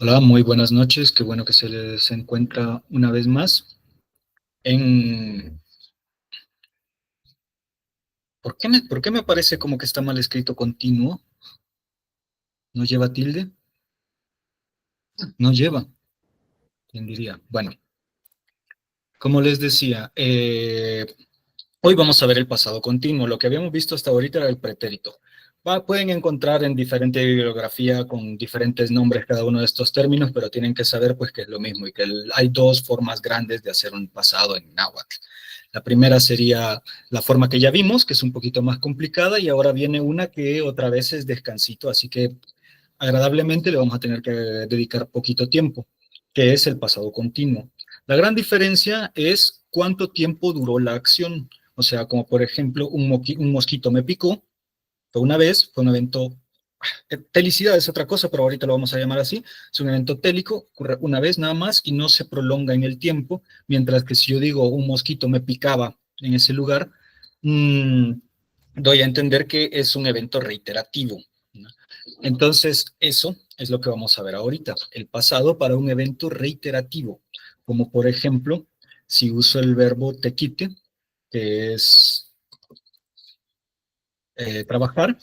Hola, muy buenas noches. Qué bueno que se les encuentra una vez más en... ¿Por qué me parece como que está mal escrito continuo? ¿No lleva tilde? No lleva, ¿quién diría? Bueno, como les decía, hoy vamos a ver el pasado continuo. Lo que habíamos visto hasta ahorita era el pretérito. Pueden encontrar en diferente bibliografía con diferentes nombres cada uno de estos términos, pero tienen que saber pues que es lo mismo y que hay dos formas grandes de hacer un pasado en náhuatl. La primera sería la forma que ya vimos, que es un poquito más complicada, y ahora viene una que otra vez es descansito, así que agradablemente le vamos a tener que dedicar poquito tiempo, que es el pasado continuo. La gran diferencia es cuánto tiempo duró la acción. O sea, como por ejemplo, un mosquito me picó, fue una vez, fue un evento. Telicidad es otra cosa, pero ahorita lo vamos a llamar así. Es un evento télico, ocurre una vez nada más y no se prolonga en el tiempo, mientras que si yo digo un mosquito me picaba en ese lugar, mmm, doy a entender que es un evento reiterativo, ¿no? Entonces, eso es lo que vamos a ver ahorita, el pasado para un evento reiterativo, como por ejemplo, si uso el verbo tequite, que es trabajar,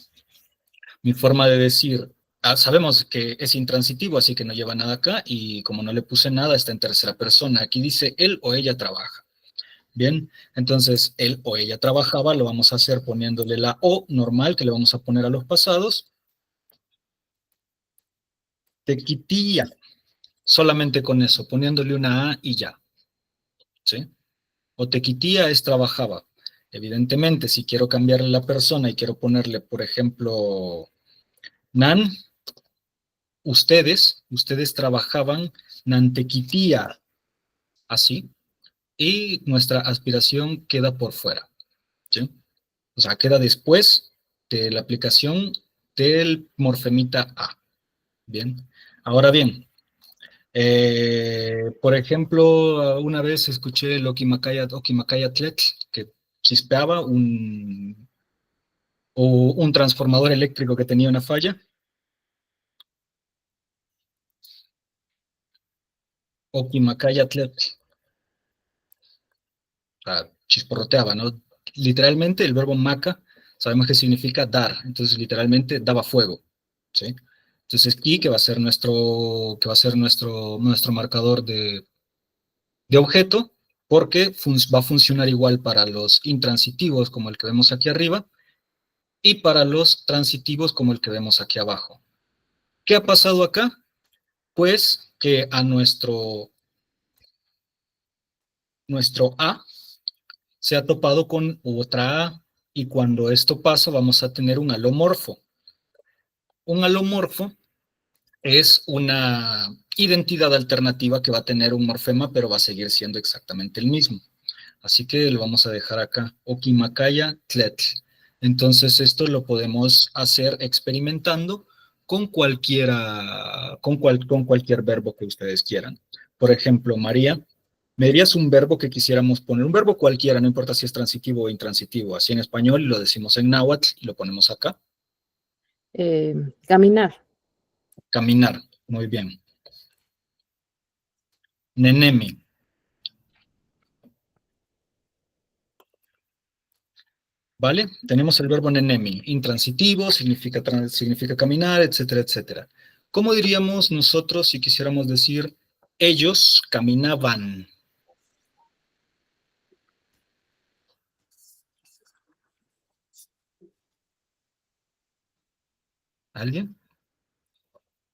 mi forma de decir, sabemos que es intransitivo, así que no lleva nada acá, y como no le puse nada, está en tercera persona. Aquí dice él o ella trabaja. Bien, entonces él o ella trabajaba, lo vamos a hacer poniéndole la O normal que le vamos a poner a los pasados. Tequitía, solamente con eso, poniéndole una A y ya, ¿sí? O tequitía es trabajaba. Evidentemente, si quiero cambiarle la persona y quiero ponerle, por ejemplo, nan, ustedes trabajaban nantequitía, así, y nuestra aspiración queda por fuera, ¿sí? O sea, queda después de la aplicación del morfemita A. Bien. Ahora bien, por ejemplo, una vez escuché el Okimakayatletl, que chispeaba un transformador eléctrico que tenía una falla. Okimakayatletl, o sea, chisporroteaba, ¿no? Literalmente el verbo maca, sabemos que significa dar, entonces literalmente daba fuego, ¿sí? Entonces aquí que va a ser nuestro marcador de objeto, porque va a funcionar igual para los intransitivos, como el que vemos aquí arriba, y para los transitivos, como el que vemos aquí abajo. ¿Qué ha pasado acá? Pues que a nuestro A se ha topado con otra A, y cuando esto pasa vamos a tener un alomorfo. Un alomorfo es una identidad alternativa que va a tener un morfema, pero va a seguir siendo exactamente el mismo. Así que lo vamos a dejar acá, Okimakaya Tletl. Entonces esto lo podemos hacer experimentando con cualquier verbo que ustedes quieran. Por ejemplo, María, me dirías un verbo que quisiéramos poner, un verbo cualquiera, no importa si es transitivo o intransitivo, así en español, y lo decimos en náhuatl y lo ponemos acá. Caminar. Caminar, muy bien. Nenemi, ¿vale? Tenemos el verbo nenemi, intransitivo, significa caminar, etcétera, etcétera. ¿Cómo diríamos nosotros si quisiéramos decir ellos caminaban? ¿Alguien?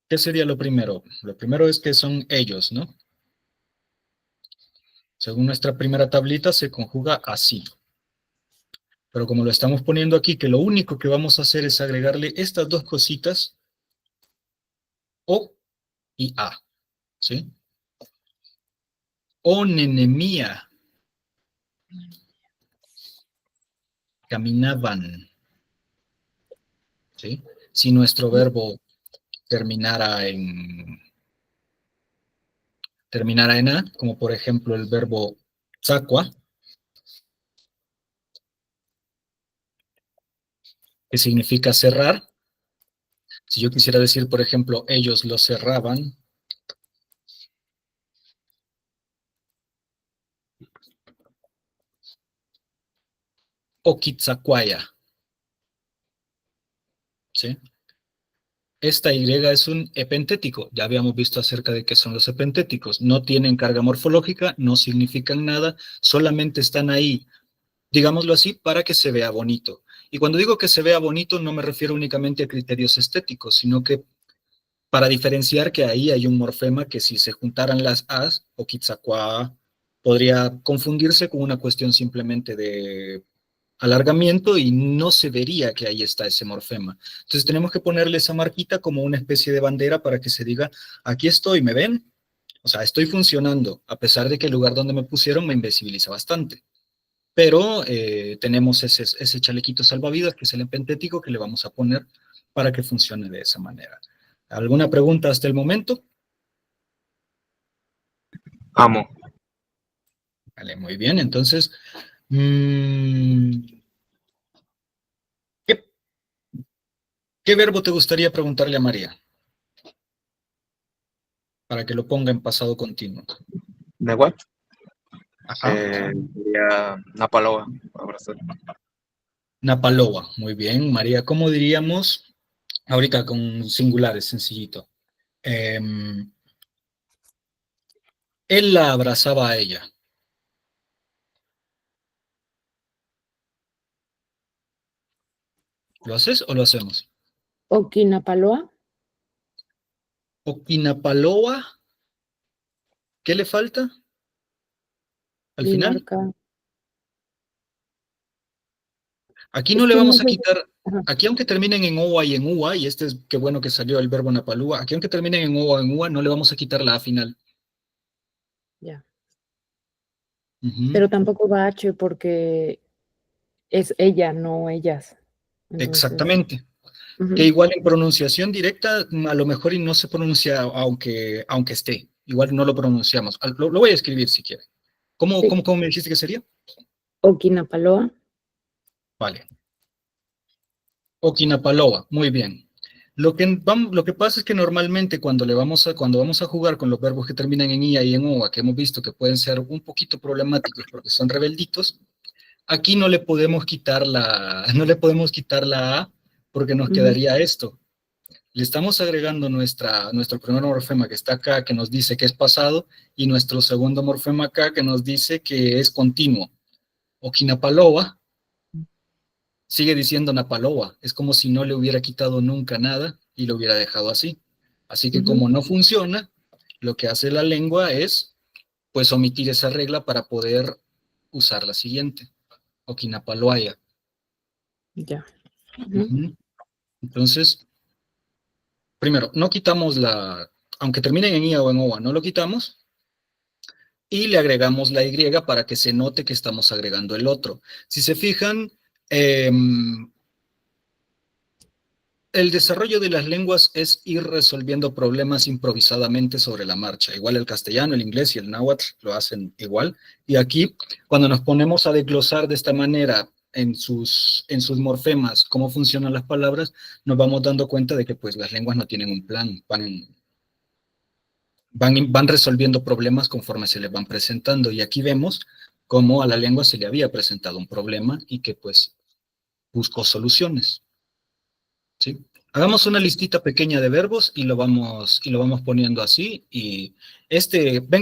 ¿Qué sería lo primero? Lo primero es que son ellos, ¿no? Según nuestra primera tablita se conjuga así. Pero como lo estamos poniendo aquí, que lo único que vamos a hacer es agregarle estas dos cositas, O y A, ¿sí? O nenemía, caminaban, ¿sí? Si nuestro verbo terminara en A, como por ejemplo el verbo sacua, que significa cerrar. Si yo quisiera decir, por ejemplo, ellos lo cerraban, o Quitzacuaya. ¿Sí? Esta Y es un epentético. Ya habíamos visto acerca de qué son los epentéticos. No tienen carga morfológica, no significan nada, solamente están ahí, digámoslo así, para que se vea bonito. Y cuando digo que se vea bonito, no me refiero únicamente a criterios estéticos, sino que para diferenciar que ahí hay un morfema que si se juntaran las As o Quitzacuá, podría confundirse con una cuestión simplemente de alargamiento y no se vería que ahí está ese morfema. Entonces tenemos que ponerle esa marquita como una especie de bandera para que se diga, aquí estoy, ¿me ven? O sea, estoy funcionando, a pesar de que el lugar donde me pusieron me invisibiliza bastante. Pero tenemos ese chalequito salvavidas, que es el empentético, que le vamos a poner para que funcione de esa manera. ¿Alguna pregunta hasta el momento? Amo. Vale, muy bien. Entonces, ¿qué, qué verbo te gustaría preguntarle a María? Para que lo ponga en pasado continuo. ¿De what? Ajá. Sería Napaloa, abrazar. Napaloa, muy bien. María, ¿cómo diríamos? Ahorita con singulares, sencillito. Él la abrazaba a ella. ¿Lo haces o lo hacemos? Oquinapaloa. Oquinapaloa, ¿qué le falta al final? Limarca. Aquí Es no le que no vamos a sé. quitar, Ajá, aquí aunque terminen en OA y en UA, y este es qué bueno que salió el verbo napalúa, aquí aunque terminen en OA o en UA, no le vamos a quitar la A final. ya. Ujú. Pero tampoco va H porque es ella, no ellas. Entonces, Exactamente. Que ujú, igual en pronunciación directa, a lo mejor y no se pronuncia aunque esté. Igual no lo pronunciamos. Lo voy a escribir si quiere. ¿Cómo, sí. cómo, cómo me dijiste que sería? Oquinapaloa. Vale. Oquinapaloa, muy bien. Lo que pasa es que normalmente cuando vamos a jugar con los verbos que terminan en IA y en OA, que hemos visto que pueden ser un poquito problemáticos porque son rebelditos, aquí no le podemos quitar no le podemos quitar la A porque nos Ujú, quedaría esto. Le estamos agregando nuestro primer morfema que está acá, que nos dice que es pasado, y nuestro segundo morfema acá, que nos dice que es continuo. Oquinapaloa sigue diciendo Napaloa. Es como si no le hubiera quitado nunca nada y lo hubiera dejado así. Así que ujú, como no funciona, lo que hace la lengua es, pues, omitir esa regla para poder usar la siguiente. Oquinapaloaya. ya. Ujú, Ujú. Entonces, primero, no quitamos aunque terminen en IA o en OA, no lo quitamos, y le agregamos la Y para que se note que estamos agregando el otro. Si se fijan, el desarrollo de las lenguas es ir resolviendo problemas improvisadamente sobre la marcha. Igual el castellano, el inglés y el náhuatl lo hacen igual. Y aquí, cuando nos ponemos a desglosar de esta manera en sus morfemas cómo funcionan las palabras, nos vamos dando cuenta de que pues las lenguas no tienen un plan, van resolviendo problemas conforme se les van presentando. Y aquí vemos cómo a la lengua se le había presentado un problema y que pues buscó soluciones. ¿Sí? Hagamos una listita pequeña de verbos y lo vamos poniendo así. Y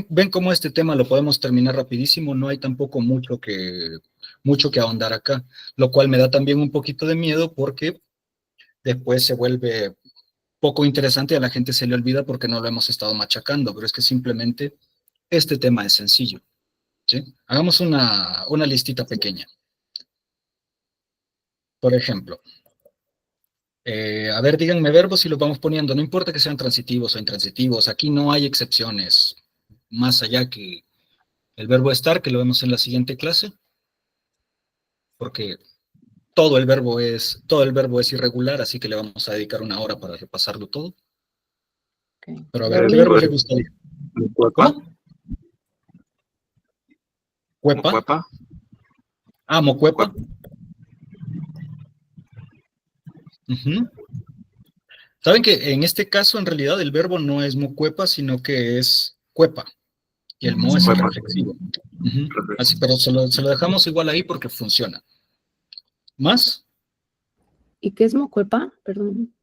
ven cómo este tema lo podemos terminar rapidísimo, no hay tampoco mucho que ahondar acá, lo cual me da también un poquito de miedo porque después se vuelve poco interesante y a la gente se le olvida porque no lo hemos estado machacando, pero es que simplemente este tema es sencillo. ¿Sí? Hagamos una listita pequeña. Por ejemplo, a ver, díganme verbos y los vamos poniendo. No importa que sean transitivos o intransitivos. Aquí no hay excepciones. Más allá que el verbo estar, que lo vemos en la siguiente clase, porque todo el verbo es irregular, así que le vamos a dedicar una hora para repasarlo todo. ok. Pero a ver, ¿qué Dormir. verbos le gustaría? Mucuepa. ¿Cómo? Cuepa. Mucuepa. Ah, mocuepa. Mucuepa. Ujú. Saben que en este caso, en realidad, el verbo no es mocuepa, sino que es cuepa. Y el mo es el Mucuepa. reflexivo. Ujú. Así, pero se lo dejamos igual ahí porque funciona. ¿Más? ¿Y qué es mocuepa? Perdón.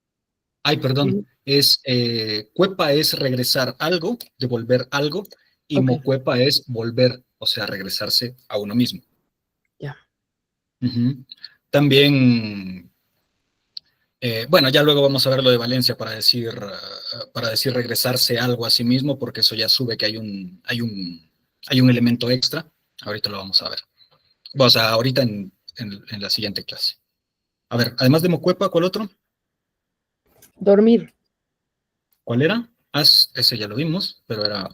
Ay, perdón. Cuepa es regresar algo, devolver algo, y Ok, mocuepa es volver, o sea, regresarse a uno mismo. ya. Ujú. También, bueno, ya luego vamos a ver lo de Valencia para decir regresarse algo a sí mismo, porque eso ya sube que hay un elemento extra. Ahorita lo vamos a ver. O sea, ahorita en la siguiente clase. A ver, además de mocuepa, ¿cuál otro? Dormir. ¿Cuál era? Ese ya lo vimos, pero era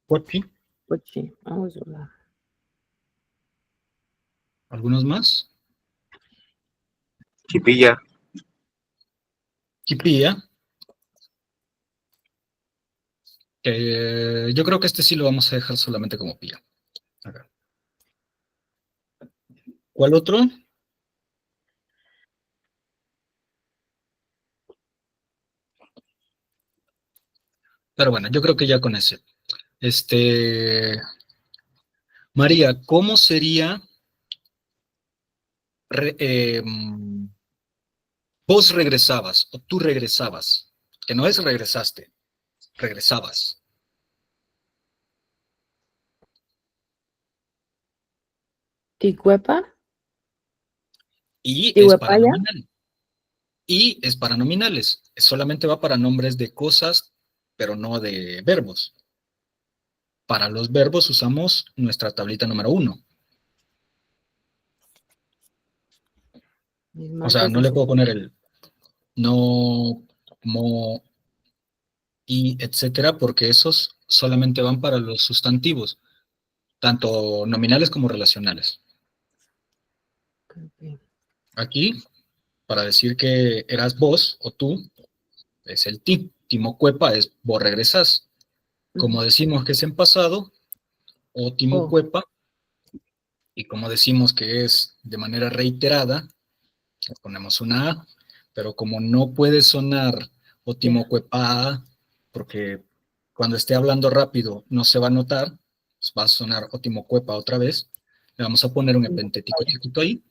cuepi. Pues sí, vamos a hablar. ¿Algunos más? Chipilla. Kipía. Yo creo que este sí lo vamos a dejar solamente como pía. A ver. ¿Cuál otro? Pero bueno, yo creo que ya con ese. María, ¿cómo sería vos regresabas o tú regresabas? Que no es regresaste, regresabas. Ticuepa. Y es para Tihuepaya. nominal. Y es para nominales. Solamente va para nombres de cosas, pero no de verbos. Para los verbos usamos nuestra tablita número 1. Mis O sea, marcas no de le puedo seguridad. poner el no, mo, y etcétera, porque esos solamente van para los sustantivos, tanto nominales como relacionales. Ok. Aquí, para decir que eras vos o tú, es el ti. Timocuepa es vos regresás. Como decimos que es en pasado, o Oh, timocuepa, y como decimos que es de manera reiterada, le ponemos una A, pero como no puede sonar o ya. timocuepa, porque cuando esté hablando rápido no se va a notar, pues va a sonar o timocuepa otra vez, le vamos a poner un epentético chiquito ahí.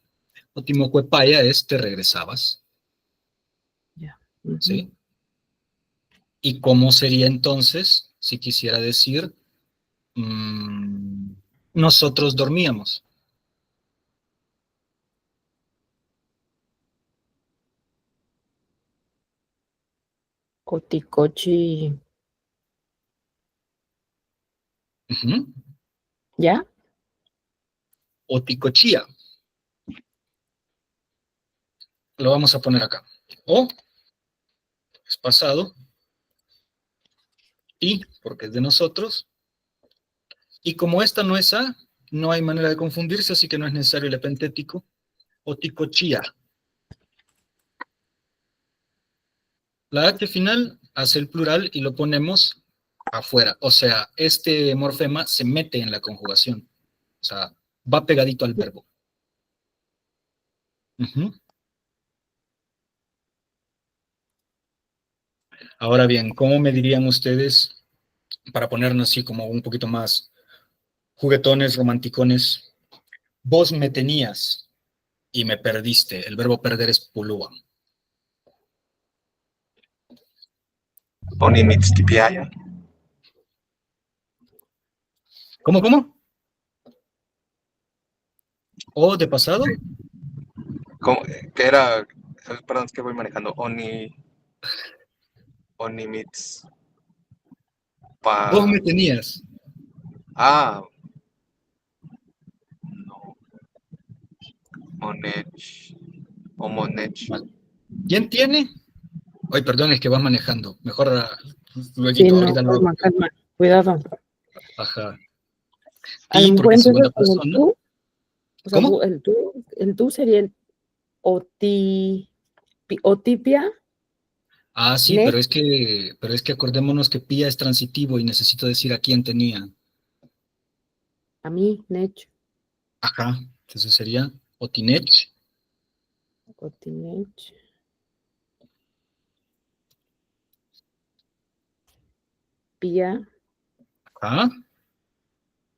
O timocuepaya es te regresabas, Ya. ¿sí? ¿Y cómo sería entonces si quisiera decir mmm, nosotros dormíamos? Coticochi. Ujú. ¿Ya? O ticochía, lo vamos a poner acá. O es pasado, y porque es de nosotros, y como esta no es A, no hay manera de confundirse, así que no es necesario el epentético. O ticochía. La H final hace el plural y lo ponemos afuera. O sea, este morfema se mete en la conjugación. O sea, va pegadito al verbo. Ujú. Ahora bien, ¿cómo me dirían ustedes, para ponernos así como un poquito más juguetones, romanticones? Vos me tenías y me perdiste. El verbo perder es pulúa. Onimitztipiaya. ¿Cómo, cómo? ¿O de pasado? ¿Cómo? ¿Qué era? Perdón, es que voy manejando. Onimitz. Vos Pa. me tenías. Ah, no. Monech. O Monech. Vale. ¿Quién tiene? Ay, perdón, es que vas manejando. Mejor Sí, luego, no, ahorita no. calma, calma. Cuidado. Ajá. A lo Ti, mejor porque es segunda entonces con el persona. tú, o sea, ¿Cómo? el tú sería el oti, otipia, Ah, sí, net, pero es que acordémonos que pía es transitivo y necesito decir a quién tenía. a mí, nech, Ajá. Entonces sería otinech. otinech, pia, Ajá.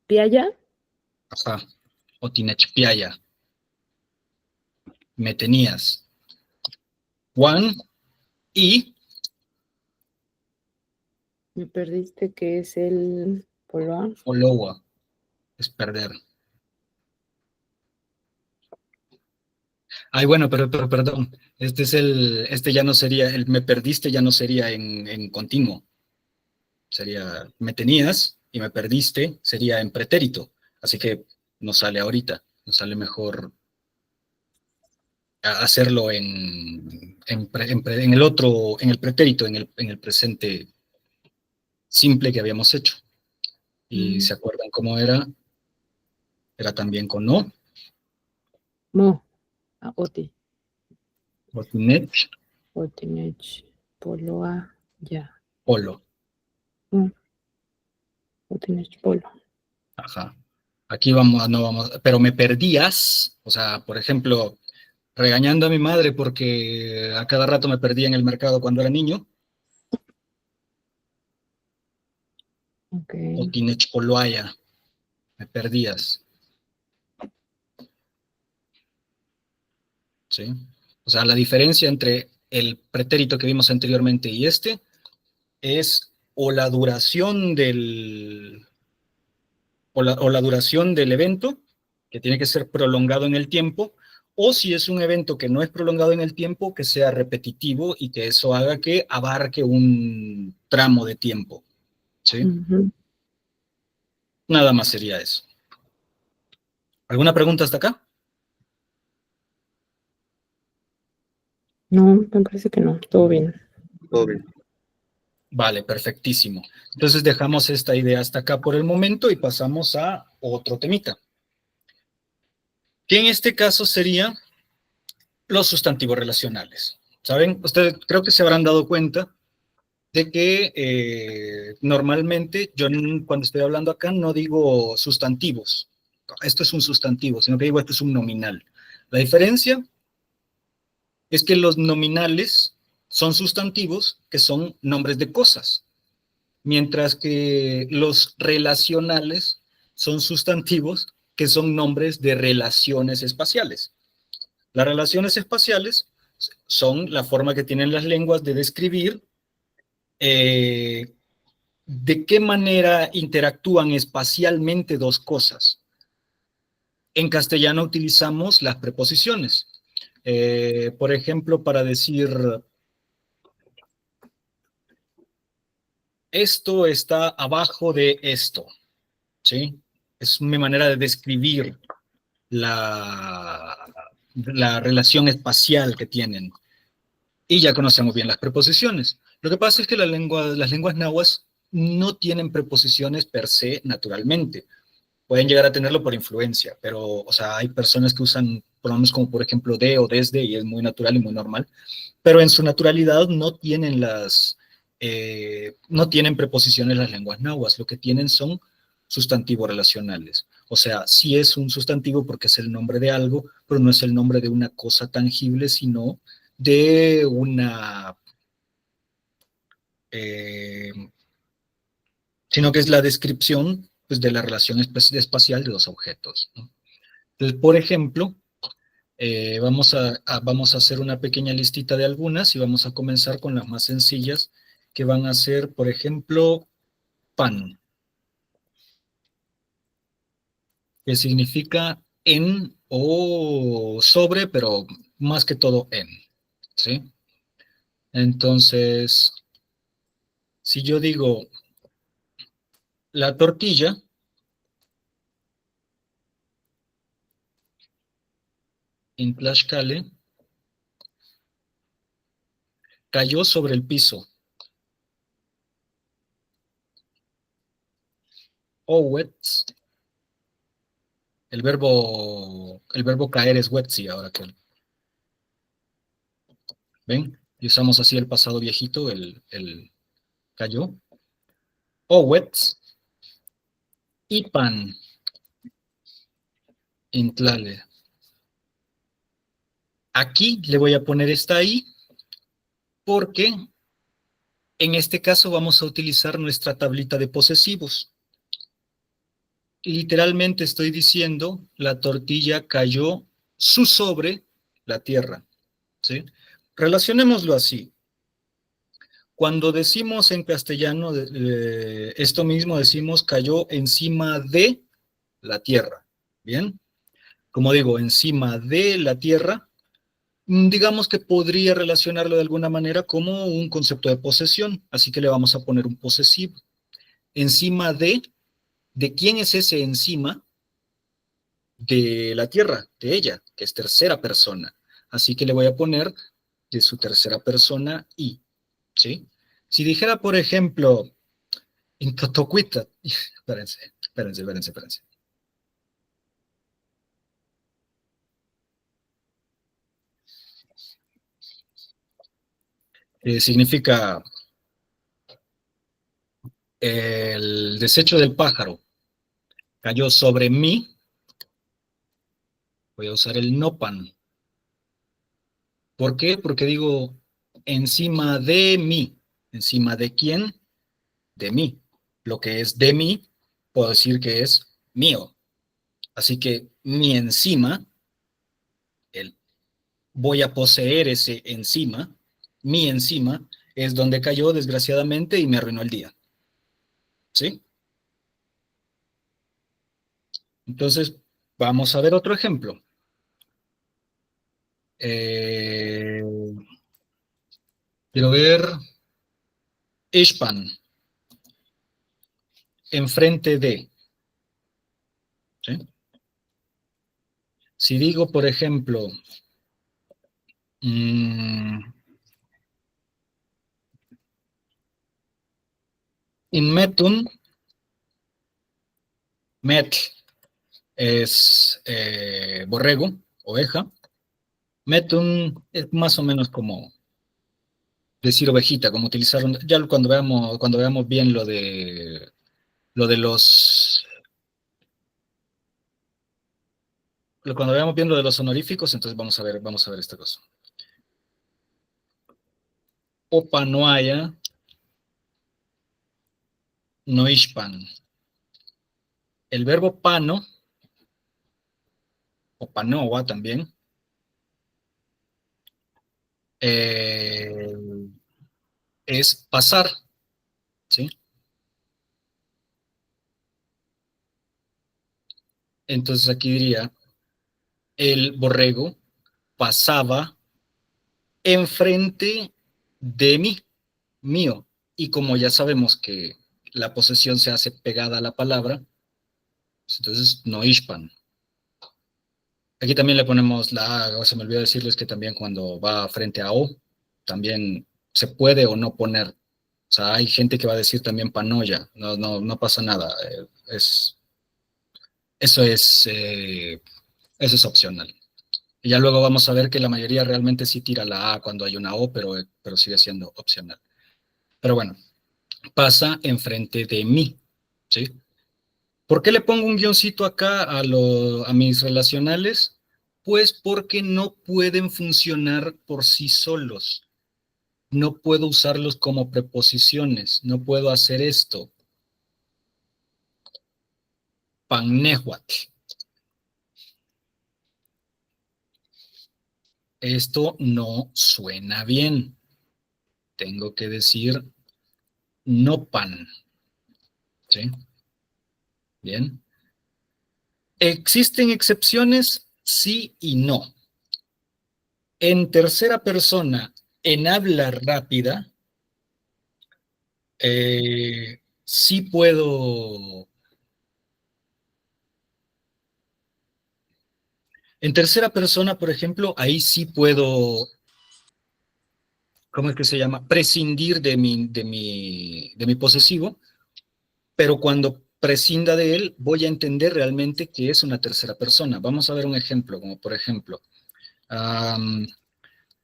piaya, Ajá. Otinech piaya. me tenías. Juan y Me perdiste, que es el poloa. Olowa, es perder. Ay, bueno, pero perdón, este ya no sería, el me perdiste ya no sería en continuo, sería me tenías y me perdiste, sería en pretérito, así que nos sale ahorita, nos sale mejor hacerlo en el otro, en el pretérito, en el presente simple que habíamos hecho. Y ¿se acuerdan cómo era? Era también con no. Mo, oti. Otinech, Otinech, poloa, ya. polo. Otinech, polo. Ajá. Aquí vamos, no vamos, pero me perdías, o sea, por ejemplo, regañando a mi madre porque a cada rato me perdía en el mercado cuando era niño. Ok. Otinech poloaya, me perdías. ¿Sí? O sea, la diferencia entre el pretérito que vimos anteriormente y este es o la duración o la duración del evento, que tiene que ser prolongado en el tiempo, o si es un evento que no es prolongado en el tiempo, que sea repetitivo y que eso haga que abarque un tramo de tiempo. ¿Sí? Nada más sería eso. ¿Alguna pregunta hasta acá? No, me parece que no, todo bien. Todo bien. Vale, perfectísimo. Entonces dejamos esta idea hasta acá por el momento y pasamos a otro temita, que en este caso sería los sustantivos relacionales. ¿Saben? Ustedes creo que se habrán dado cuenta de que normalmente yo cuando estoy hablando acá no digo sustantivos. Esto es un sustantivo, sino que digo esto es un nominal. La diferencia es que los nominales son sustantivos que son nombres de cosas, mientras que los relacionales son sustantivos que son nombres de relaciones espaciales. Las relaciones espaciales son la forma que tienen las lenguas de describir de qué manera interactúan espacialmente dos cosas. En castellano utilizamos las preposiciones. Por ejemplo, para decir esto está abajo de esto, ¿sí? Es mi manera de describir la relación espacial que tienen. Y ya conocemos bien las preposiciones. Lo que pasa es que las lenguas nahuas no tienen preposiciones per se naturalmente. Pueden llegar a tenerlo por influencia, pero, o sea, hay personas que usan pronombres como, por ejemplo, de o desde, y es muy natural y muy normal, pero en su naturalidad no tienen preposiciones las lenguas nahuas, lo que tienen son sustantivos relacionales. O sea, sí es un sustantivo porque es el nombre de algo, pero no es el nombre de una cosa tangible, sino de eh, sino que es la descripción pues, de la relación espacial de los objetos, ¿no? Entonces, por ejemplo, vamos a hacer una pequeña listita de algunas y vamos a comenzar con las más sencillas, que van a ser, por ejemplo, pan, que significa en o sobre, pero más que todo en, ¿sí? Entonces, si yo digo la tortilla, en Tlaxcale, cayó sobre el piso. Owets, el verbo caer es wetsi, ahora que ven, y usamos así el pasado viejito, el cayó. Owets, Ipan, Intlale. Aquí le voy a poner esta I porque en este caso vamos a utilizar nuestra tablita de posesivos. Literalmente estoy diciendo, la tortilla cayó su sobre la tierra, ¿sí? Relacionémoslo así. Cuando decimos en castellano esto mismo, decimos cayó encima de la tierra, ¿bien? Como digo, encima de la tierra, digamos que podría relacionarlo de alguna manera como un concepto de posesión, así que le vamos a poner un posesivo. Encima ¿de quién es ese encima? De la tierra, de ella, que es tercera persona. Así que le voy a poner de su tercera persona y, ¿sí? Si dijera, por ejemplo, en Totocuita, espérense. Significa el desecho del pájaro cayó sobre mí, voy a usar el nopan. ¿Por qué? Porque digo encima de mí. ¿Encima de quién? De mí. Lo que es de mí, puedo decir que es mío. Así que mi encima, el, voy a poseer ese encima, mi encima, es donde cayó desgraciadamente y me arruinó el día. ¿Sí? Entonces, vamos a ver otro ejemplo. Eh, quiero ver Ishpan, enfrente de. ¿Sí? Si digo, por ejemplo, mmm, Inmetun, Met es borrego, oveja. Metun es más o menos como decir ovejita, como utilizar, ya cuando veamos bien lo de los, cuando veamos bien lo de los honoríficos, entonces vamos a ver esta cosa. Opa no haya, no ishpan. El verbo pano, o panoa también, eh, es pasar, ¿sí? Entonces aquí diría, el borrego pasaba enfrente de mí, mío. Y como ya sabemos que la posesión se hace pegada a la palabra, pues entonces no ishpan. Aquí también le ponemos la A, se me olvidó decirles que también cuando va frente a O, también se puede o no poner. O sea, hay gente que va a decir también panoya, no pasa nada. Eso es, eh, eso es opcional. Y ya luego vamos a ver que la mayoría realmente sí tira la A cuando hay una O, pero sigue siendo opcional. Pero bueno, pasa enfrente de mí, ¿sí? ¿Por qué le pongo un guioncito acá a mis relacionales? Pues porque no pueden funcionar por sí solos. No puedo usarlos como preposiciones. No puedo hacer esto. Pannehuatl. Esto no suena bien. Tengo que decir no pan. ¿Sí? Bien. ¿Existen excepciones? Sí y no. En tercera persona, en habla rápida, sí puedo. En tercera persona, por ejemplo, ahí sí puedo, ¿cómo es que se llama? Prescindir de mi posesivo, pero cuando prescinda de él, voy a entender realmente que es una tercera persona. Vamos a ver un ejemplo, como por ejemplo, um,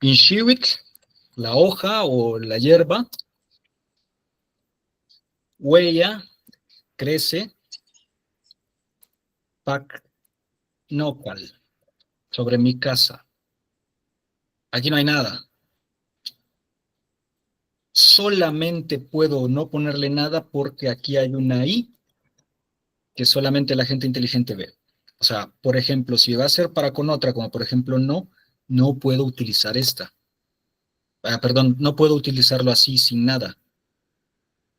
Inshiwik, la hoja o la hierba, huella, crece, pac, nopal, sobre mi casa. Aquí no hay nada. Solamente puedo no ponerle nada porque aquí hay una I que solamente la gente inteligente ve. O sea, por ejemplo, si va a ser para con otra, como por ejemplo no, no puedo utilizar esta. Perdón, no puedo utilizarlo así sin nada.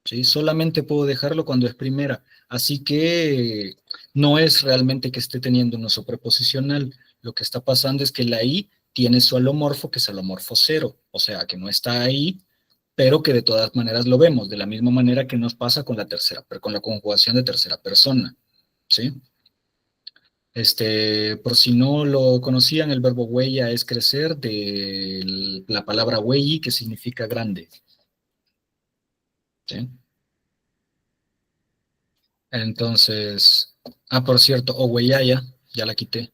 ¿Sí? Solamente puedo dejarlo cuando es primera. Así que no es realmente que esté teniendo un uso preposicional. Lo que está pasando es que la I tiene su alomorfo, que es alomorfo cero. O sea, que no está ahí, pero que de todas maneras lo vemos, de la misma manera que nos pasa con la tercera, pero con la conjugación de tercera persona. ¿Sí? Por si no lo conocían, el verbo huella es crecer de la palabra huelli, que significa grande. ¿Sí? Entonces, por cierto, huellaya, ya la quité.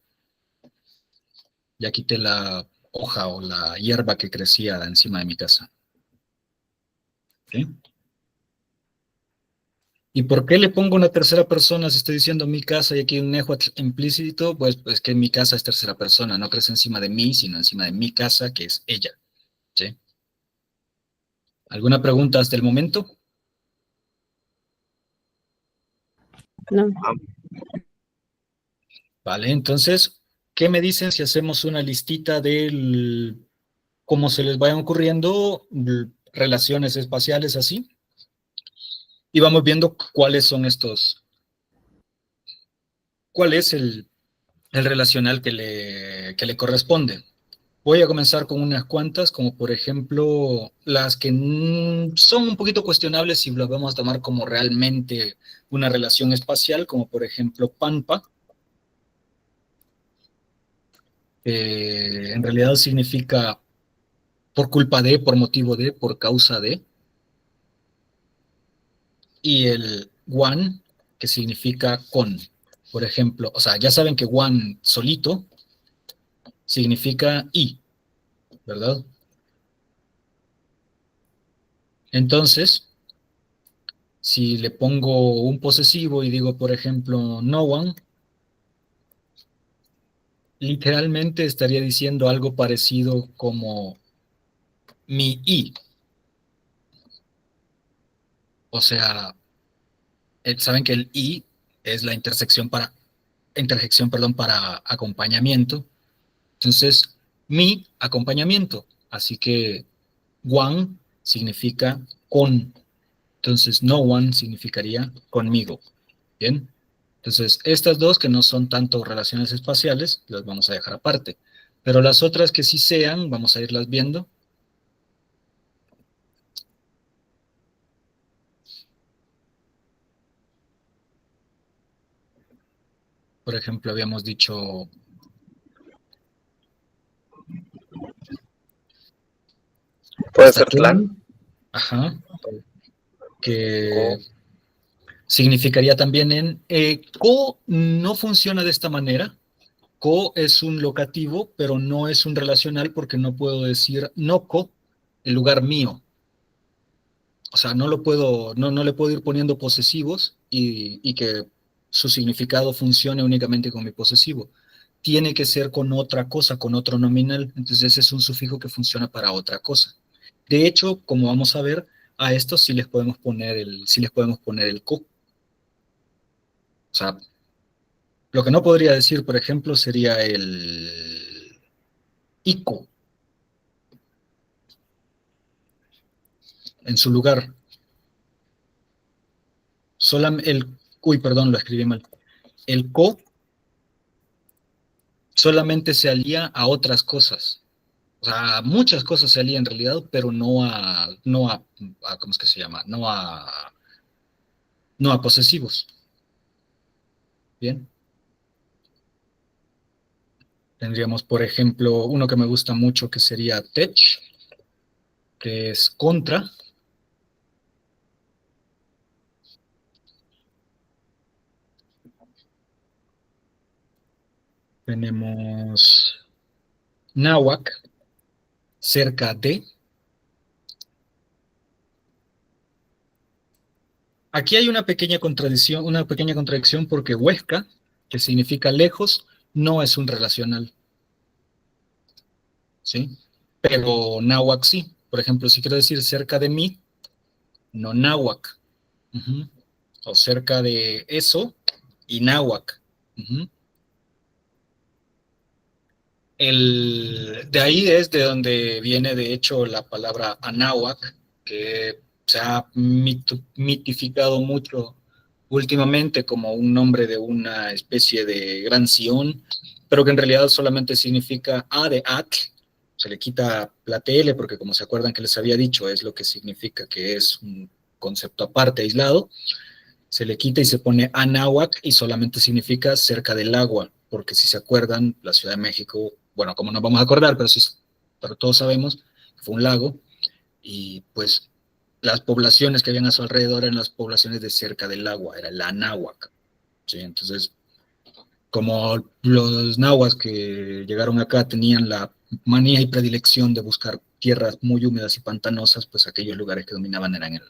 Ya quité la hoja o la hierba que crecía encima de mi casa. ¿Sí? ¿Y por qué le pongo una tercera persona si estoy diciendo mi casa y aquí un nehuatl implícito? Pues que mi casa es tercera persona, no crece encima de mí, sino encima de mi casa, que es ella. ¿Sí? ¿Alguna pregunta hasta el momento? No, Vale, entonces, ¿qué me dicen si hacemos una listita de cómo se les vayan ocurriendo relaciones espaciales así? Y vamos viendo cuáles son cuál es el relacional que le corresponde. Voy a comenzar con unas cuantas, como por ejemplo las que son un poquito cuestionables si las vamos a tomar como realmente una relación espacial, como por ejemplo Pampa. En realidad significa por culpa de, por motivo de, por causa de. Y el one, que significa con. Por ejemplo, o sea, ya saben que one solito significa y, ¿verdad? Entonces, si le pongo un posesivo y digo, por ejemplo, no one, literalmente estaría diciendo algo parecido como mi y. O sea, saben que el y es la interjección, perdón, para acompañamiento. Entonces, mi acompañamiento. Así que one significa con. Entonces, no one significaría conmigo. Bien. Entonces, estas dos que no son tanto relaciones espaciales, las vamos a dejar aparte. Pero las otras que sí sean, vamos a irlas viendo. Por ejemplo, habíamos dicho Puede ser Tlán. Ajá, que Co. significaría también co no funciona de esta manera. Co es un locativo, pero no es un relacional porque no puedo decir no co, el lugar mío. O sea, no le puedo ir poniendo posesivos y que su significado funcione únicamente con mi posesivo. Tiene que ser con otra cosa, con otro nominal. Entonces ese es un sufijo que funciona para otra cosa. De hecho, como vamos a ver, a estos sí les podemos poner el co. O sea, lo que no podría decir, por ejemplo, sería el ico en su lugar. Uy, perdón, lo escribí mal. El co solamente se alía a otras cosas. O sea, muchas cosas se alían en realidad, pero ¿cómo es que se llama? No a posesivos. Bien. Tendríamos, por ejemplo, uno que me gusta mucho que sería tech, que es contra. Tenemos náhuac, cerca de. Aquí hay una pequeña contradicción porque huesca, que significa lejos, no es un relacional, ¿sí? Pero náhuac sí. Por ejemplo, si quiero decir cerca de mí, no náhuac. Ujú. O cerca de eso y náhuac. Ujú. De ahí es de donde viene, de hecho, la palabra anáhuac, que se ha mitificado mucho últimamente como un nombre de una especie de gran Sion, pero que en realidad solamente significa A de Atl. Se le quita la TL porque, como se acuerdan que les había dicho, es lo que significa que es un concepto aparte, aislado. Se le quita y se pone Anáhuac y solamente significa cerca del agua, porque si se acuerdan, la Ciudad de México, bueno, como nos vamos a acordar, pero todos sabemos, fue un lago y pues las poblaciones que habían a su alrededor eran las poblaciones de cerca del agua, era la Anáhuac, ¿sí? Entonces, como los nahuas que llegaron acá tenían la manía y predilección de buscar tierras muy húmedas y pantanosas, pues aquellos lugares que dominaban eran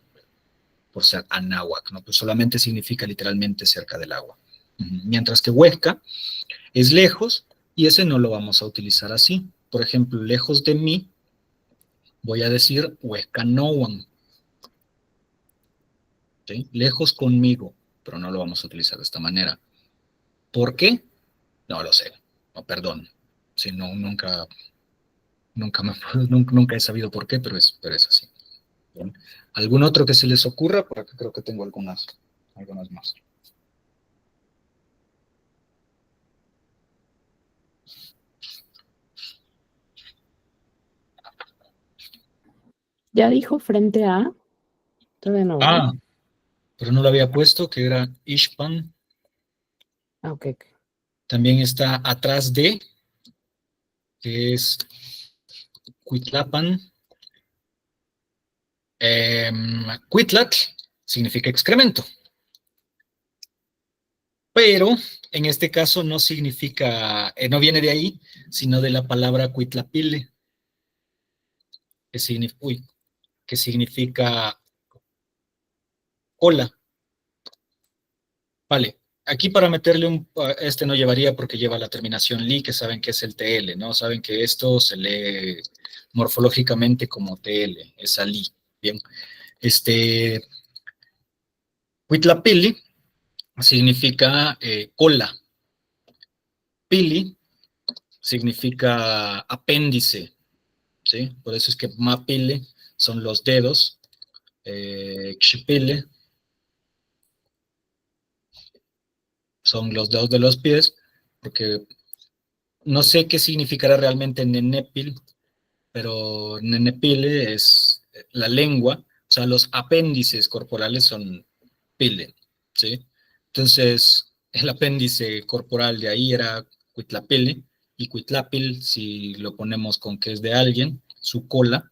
por ser anáhuac, ¿no? Pues solamente significa literalmente cerca del agua. Mientras que Huesca es lejos y ese no lo vamos a utilizar así. Por ejemplo, lejos de mí, voy a decir Huesca no one, ¿sí? Lejos conmigo, pero no lo vamos a utilizar de esta manera. ¿Por qué? No lo sé. No, perdón. Si no, nunca he sabido por qué, pero es así. ¿Bien? ¿Algún otro que se les ocurra? Por acá creo que tengo algunas más. Ya dijo frente a, todavía no, ¿verdad? Ah, pero no lo había puesto, que era Ishpan. Ah, ok. También está atrás de, que es Cuitlapan. Cuitlatl significa excremento, pero en este caso no significa, no viene de ahí, sino de la palabra Cuitlapile, que significa cola. Vale, aquí para meterle este no llevaría porque lleva la terminación li, que saben que es el TL, ¿no? Saben que esto se lee morfológicamente como TL, es ali. Bien, Huitlapili significa cola, pili significa apéndice, ¿sí? Por eso es que mapile son los dedos, xipile son los dedos de los pies, porque no sé qué significará realmente nenépil, pero nenepile es la lengua, o sea, los apéndices corporales son pile, ¿sí? Entonces, el apéndice corporal de ahí era cuitlapile, y cuitlapil, si lo ponemos con que es de alguien, su cola.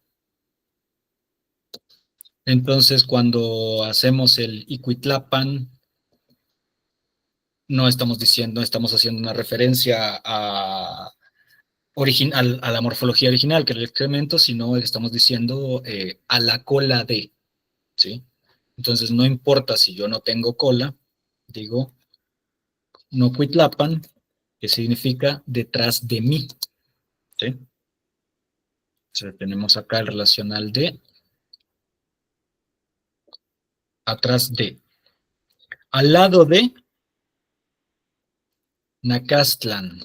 Entonces, cuando hacemos el Icuitlapan, no estamos diciendo, no estamos haciendo una referencia a la morfología original, que era el excremento, sino estamos diciendo a la cola de, ¿sí? Entonces, no importa si yo no tengo cola, digo no cuitlapan, que significa detrás de mí, ¿sí? Entonces, tenemos acá el relacional de atrás de. Al lado de Nacastlan,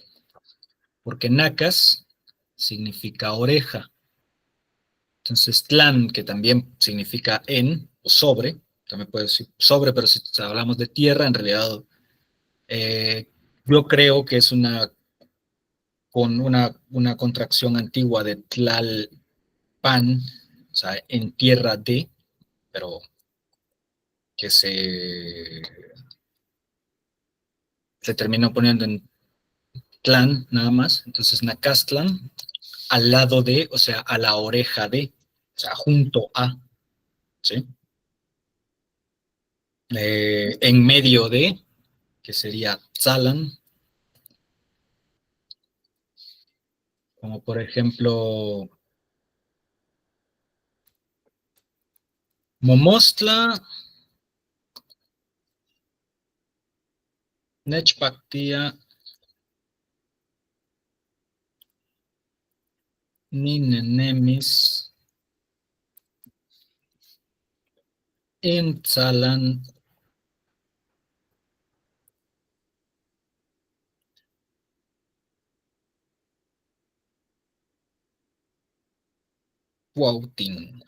porque Nacas significa oreja. Entonces, tlan, que también significa en o sobre, también puede decir sobre, pero si hablamos de tierra, en realidad eh, yo creo que es una contracción antigua de tlalpan, o sea, en tierra de, pero que se terminó poniendo en tlan nada más. Entonces, Nacastlan, al lado de, o sea, a la oreja de, o sea, junto a, ¿sí? En medio de, que sería Tzalan, como por ejemplo Momostla, Nechpactia, Ninenemis, Intzalan, Cuautín.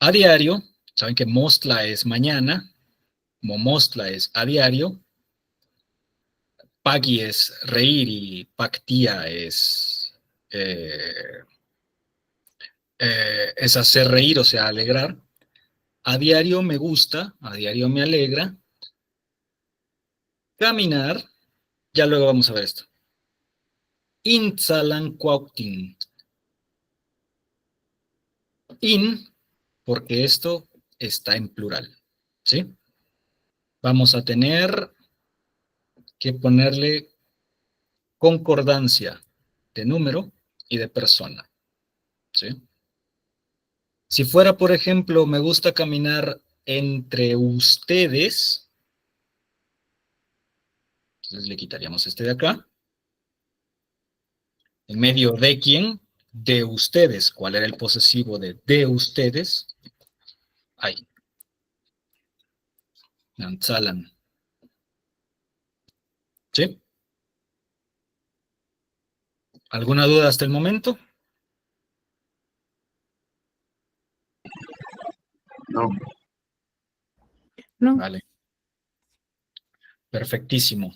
A diario, saben que mostla es mañana, momostla es a diario, pagi es reír y pactía eh, es hacer reír, o sea, alegrar. A diario me gusta, a diario me alegra. Caminar, ya luego vamos a ver esto. Intzalancuauhtin. In, porque esto está en plural, ¿sí? Vamos a tener que ponerle concordancia de número y de persona, ¿sí? Si fuera, por ejemplo, me gusta caminar entre ustedes, entonces le quitaríamos este de acá. En medio de quién, de ustedes. ¿Cuál era el posesivo de ustedes? Ahí. Nantzalan. ¿Sí? ¿Alguna duda hasta el momento? No. No, Vale. Perfectísimo.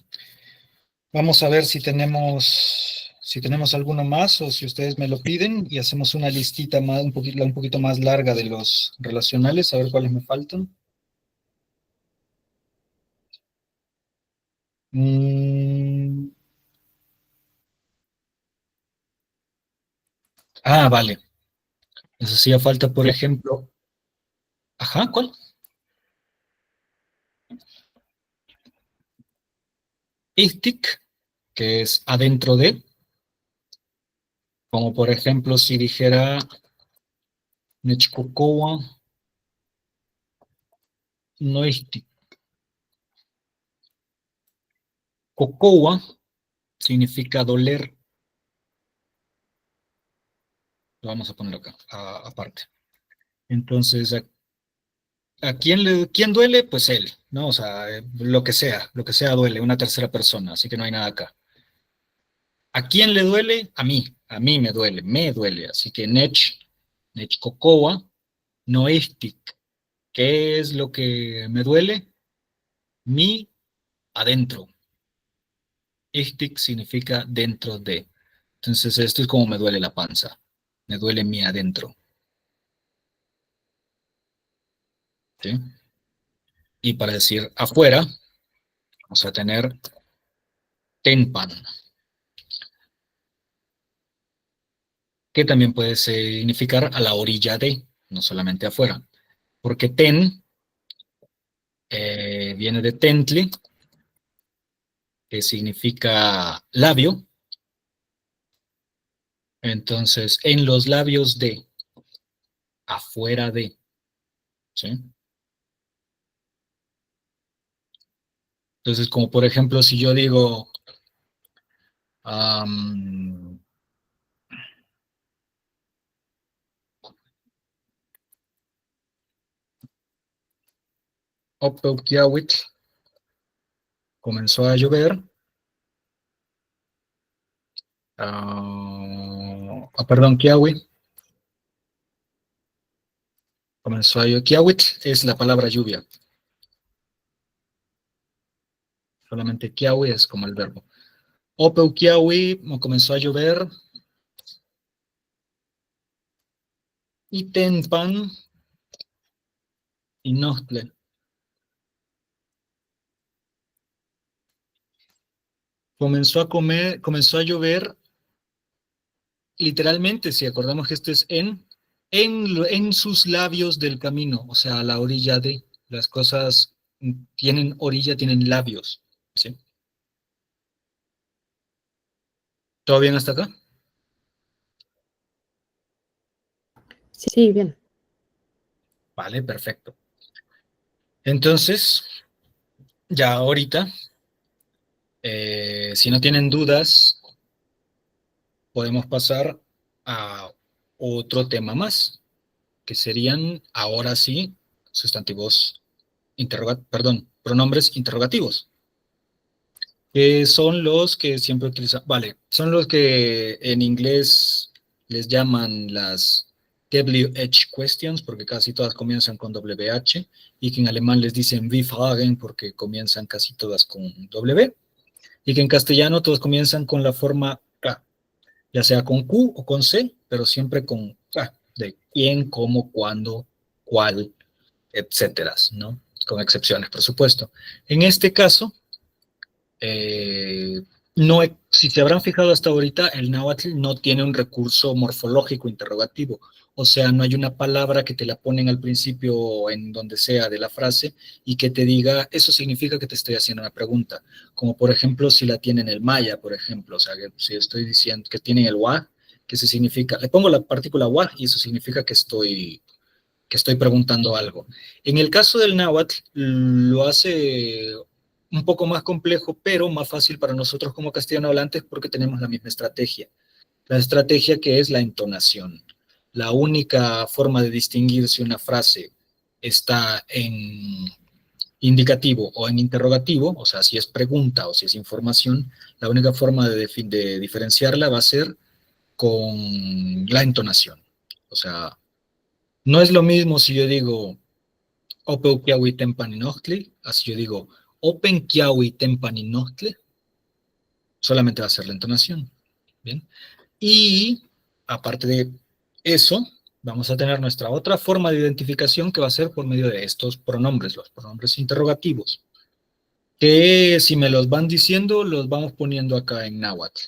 Vamos a ver si tenemos alguno más o si ustedes me lo piden y hacemos una listita más, un poquito más larga de los relacionales, a ver cuáles me faltan. Vale. Eso hacía falta, por ejemplo. Ajá, ¿cuál? Istic, que es adentro de, como por ejemplo si dijera Nechkokowa, no istic. Kokowa significa doler. Lo vamos a poner acá, aparte. Entonces, ¿a quién duele? Pues él, ¿no? O sea, lo que sea duele, una tercera persona, así que no hay nada acá. ¿A quién le duele? A mí me duele, así que nech kokowa, no istic. ¿Qué es lo que me duele? Mi adentro. Istic significa dentro de. Entonces, esto es como me duele la panza. Me duele mi adentro. ¿Sí? Y para decir afuera, vamos a tener tenpan, que también puede significar a la orilla de, no solamente afuera. Porque ten viene de tentli, que significa labio. Entonces, en los labios de, afuera de, ¿sí? Entonces, como por ejemplo, si yo digo, Opeuquiawitl, comenzó a llover, perdón, Kiawi, comenzó a llover, Kiawitl es la palabra lluvia, solamente Kiawi es como el verbo. Opeuquiawi, comenzó a llover, y tenpan, y nostle. Comenzó a llover, literalmente, si acordamos que esto es en sus labios del camino, o sea, a la orilla de, las cosas tienen orilla, tienen labios, ¿sí? ¿Todo bien hasta acá? sí, bien. Vale, perfecto. Entonces, ya ahorita, si no tienen dudas, podemos pasar a otro tema más, que serían, ahora sí, sustantivos pronombres interrogativos, que son los que siempre utilizan, vale, son los que en inglés les llaman las WH questions, porque casi todas comienzan con WH, y que en alemán les dicen wie Fragen, porque comienzan casi todas con W, y que en castellano todos comienzan con la forma K, ya sea con Q o con C, pero siempre con K, de quién, cómo, cuándo, cuál, etcétera, ¿no? Con excepciones, por supuesto. En este caso, no, si se habrán fijado hasta ahorita, el náhuatl no tiene un recurso morfológico interrogativo, o sea, no hay una palabra que te la ponen al principio o en donde sea de la frase y que te diga, eso significa que te estoy haciendo una pregunta, como por ejemplo si la tiene en el maya, por ejemplo, o sea, que si estoy diciendo que tiene el wa, que eso significa, le pongo la partícula wa y eso significa que estoy preguntando algo. En el caso del náhuatl, lo hace un poco más complejo, pero más fácil para nosotros como castellano hablantes porque tenemos la misma estrategia. La estrategia que es la entonación. La única forma de distinguir si una frase está en indicativo o en interrogativo, o sea, si es pregunta o si es información, la única forma de diferenciarla va a ser con la entonación. O sea, no es lo mismo si yo digo Open kiawi tempaninochtli, así yo digo Open kiawi tempaninochtli, solamente va a ser la entonación. ¿Bien? Y aparte de eso, vamos a tener nuestra otra forma de identificación que va a ser por medio de estos pronombres, los pronombres interrogativos, que si me los van diciendo, los vamos poniendo acá en náhuatl.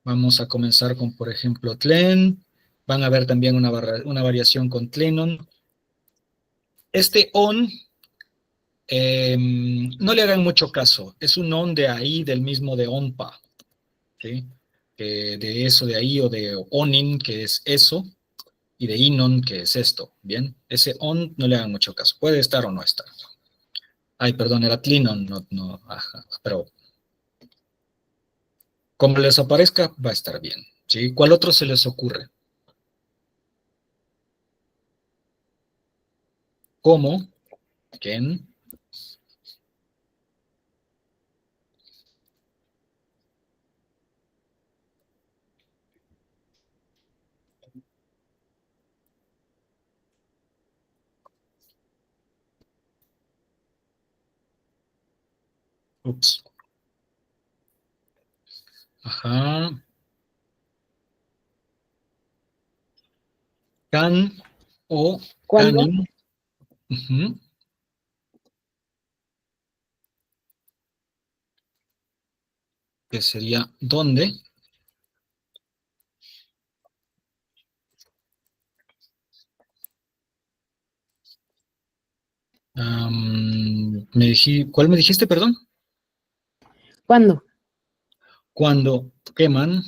Vamos a comenzar con, por ejemplo, tlen, van a ver también una variación con tlenon. Este on no le hagan mucho caso, es un on de ahí, del mismo de onpa, ¿sí? De eso de ahí, o de onin, que es eso, y de inon, que es esto, ¿bien? Ese on no le hagan mucho caso, puede estar o no estar. Ay, perdón, era tlinon, no, no, ajá, pero como les aparezca, va a estar bien, ¿sí? ¿Cuál otro se les ocurre? ¿Cómo? ¿Quién? Ups. Ajá. Can o ¿Cuándo? canin. Ujú. Que sería ¿dónde? ¿Cuál me dijiste, perdón? ¿Cuándo? Cuando queman,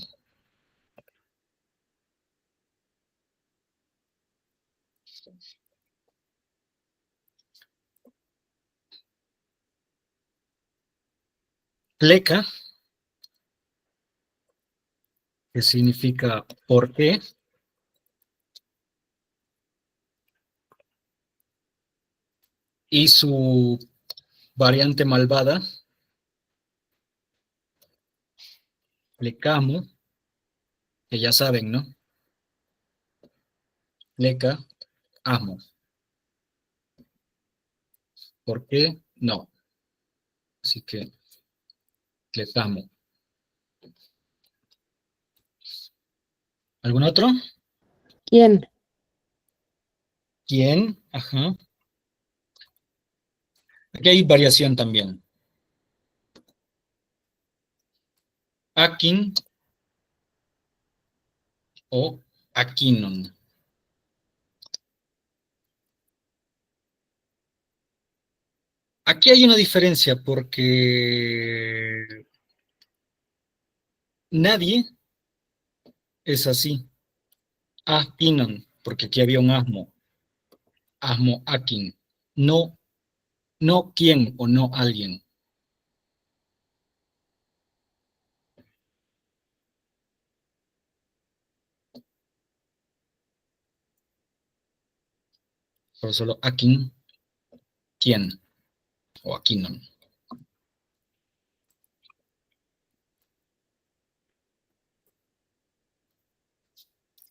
pleca, que significa por qué, y su variante malvada, plecamo, que ya saben, ¿no? Pleca, amo. ¿Por qué? No. Así que plecamo. ¿Algún otro? ¿Quién? ¿Quién? Ajá. Aquí hay variación también. Akin o Aquinon. Aquí hay una diferencia porque nadie es así. Aquinon, porque aquí había un asmo. Asmo Akin. No, no quién o no alguien. Pero solo Akin, quién o Aquinon.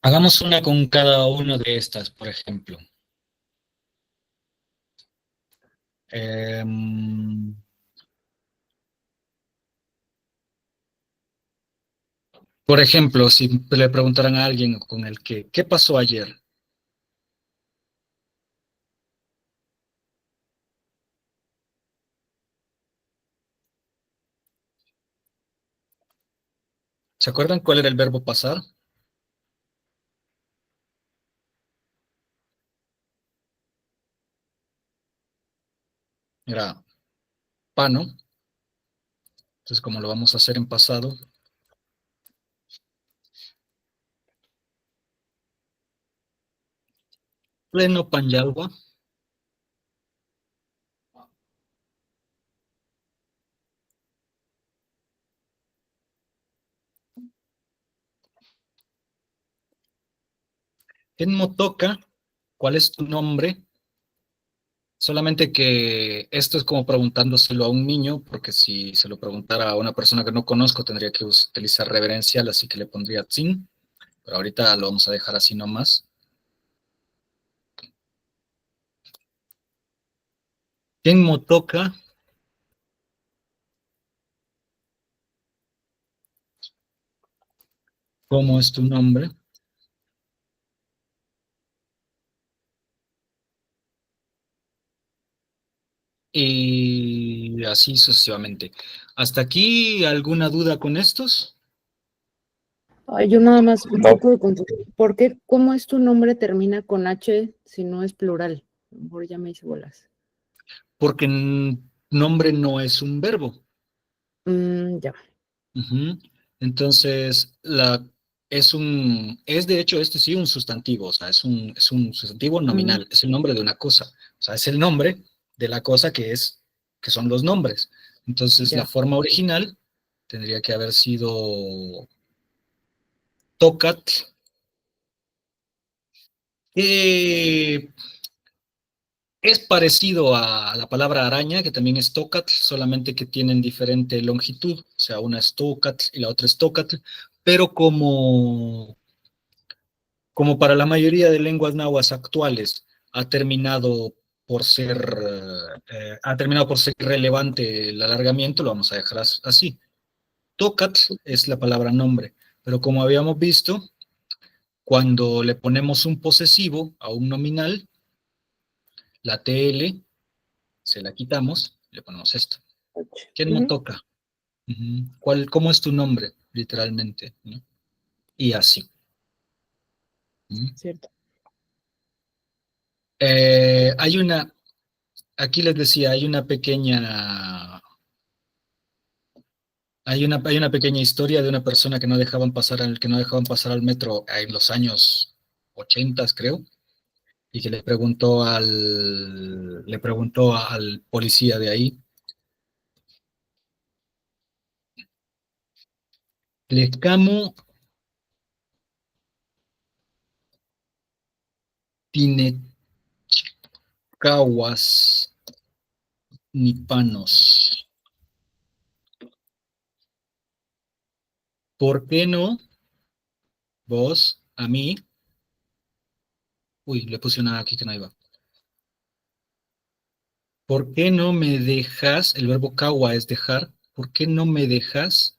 Hagamos una con cada una de estas, por ejemplo. Por ejemplo, si le preguntaran a alguien con el que, ¿qué pasó ayer? ¿Se acuerdan cuál era el verbo pasar? Era pano. Entonces, como lo vamos a hacer en pasado, pleno panyalwa. En Motoca, ¿cuál es tu nombre? Solamente que esto es como preguntándoselo a un niño, porque si se lo preguntara a una persona que no conozco, tendría que utilizar reverencial, así que le pondría Tsin, pero ahorita lo vamos a dejar así nomás. En Motoca, ¿cómo es tu nombre? Y así sucesivamente. ¿Hasta aquí alguna duda con estos? Ay, yo nada más un No, poco de confusión. ¿Por qué, cómo es tu nombre termina con H si no es plural? A lo mejor ya me hice bolas. Porque nombre no es un verbo. Ya. Ujú. Entonces, es de hecho este sí un sustantivo, o sea, es un sustantivo Mm, nominal, es el nombre de una cosa, o sea, es el nombre de la cosa que son los nombres. Entonces, la ya. forma original tendría que haber sido tocat, que es parecido a la palabra araña, que también es tocat, solamente que tienen diferente longitud, o sea, una es tocat y la otra es tocat, pero como para la mayoría de lenguas náhuatl actuales ha terminado ha terminado por ser irrelevante el alargamiento, lo vamos a dejar así. Tocat es la palabra nombre, pero como habíamos visto, cuando le ponemos un posesivo a un nominal, la TL se la quitamos, le ponemos esto. H. ¿Quién no Ujú, toca? Ujú. ¿Cómo es tu nombre? Literalmente, ¿no? Y así. ¿Mm? cierto. Hay aquí les decía, hay una pequeña historia de una persona que no dejaban pasar al metro en los años 80, creo, y que le preguntó al policía de ahí, ¿Lescamo tinecahuas nipanos? ¿Por qué no vos a mí? Uy, le puse una aquí que no iba. ¿Por qué no me dejas? El verbo kawa es dejar. ¿Por qué no me dejas?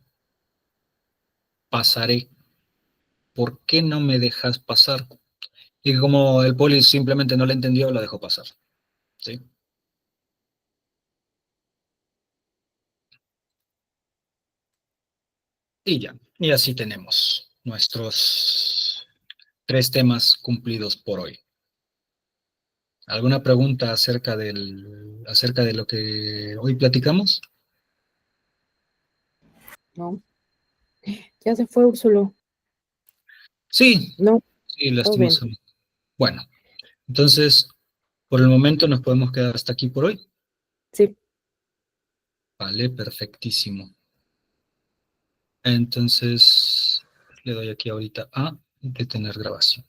Pasaré. ¿Por qué no me dejas pasar? Y como el poli simplemente no le entendió, la dejó pasar. ¿Sí? Y ya. Y así tenemos nuestros 3 temas cumplidos por hoy. ¿Alguna pregunta acerca de lo que hoy platicamos? ¿No? Ya se fue Úrsulo. Sí, No, sí, todo bien. lastimosamente. Bueno, entonces, por el momento nos podemos quedar hasta aquí por hoy. Sí. Vale, perfectísimo. Entonces, le doy aquí ahorita a detener grabación.